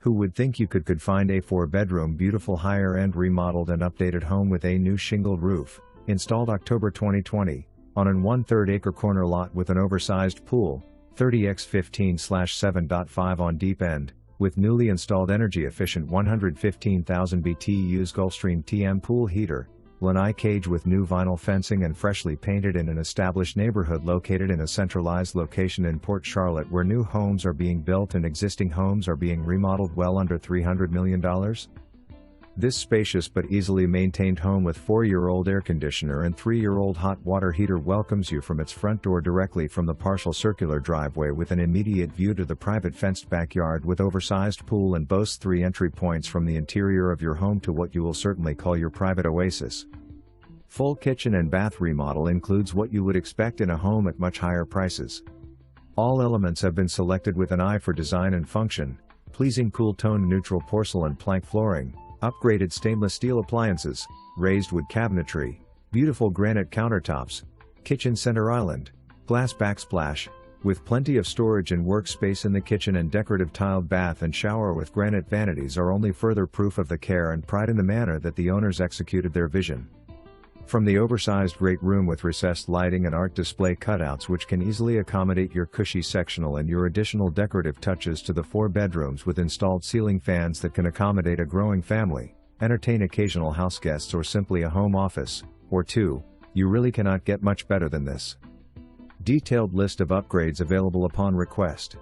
Who would think you could find a 4-bedroom beautiful higher-end remodeled and updated home with a new shingled roof, installed October 2020, on an 1/3 acre corner lot with an oversized pool, 30x15/7.5 on deep end, with newly installed energy-efficient 115,000 BTUs Gulfstream TM pool heater, Lanai cage with new vinyl fencing and freshly painted in an established neighborhood located in a centralized location in Port Charlotte where new homes are being built and existing homes are being remodeled well under $300 million. This spacious but easily maintained home with 4-year-old air conditioner and 3-year-old hot water heater welcomes you from its front door directly from the partial circular driveway with an immediate view to the private fenced backyard with oversized pool and boasts 3 entry points from the interior of your home to what you will certainly call your private oasis. Full kitchen and bath remodel includes what you would expect in a home at much higher prices. All elements have been selected with an eye for design and function, pleasing cool tone neutral porcelain plank flooring, upgraded stainless steel appliances, raised wood cabinetry, beautiful granite countertops, kitchen center island, glass backsplash, with plenty of storage and workspace in the kitchen and decorative tiled bath and shower with granite vanities are only further proof of the care and pride in the manner that the owners executed their vision. From the oversized great room with recessed lighting and art display cutouts which can easily accommodate your cushy sectional and your additional decorative touches to the 4 bedrooms with installed ceiling fans that can accommodate a growing family, entertain occasional house guests or simply a home office, or 2, you really cannot get much better than this. Detailed list of upgrades available upon request.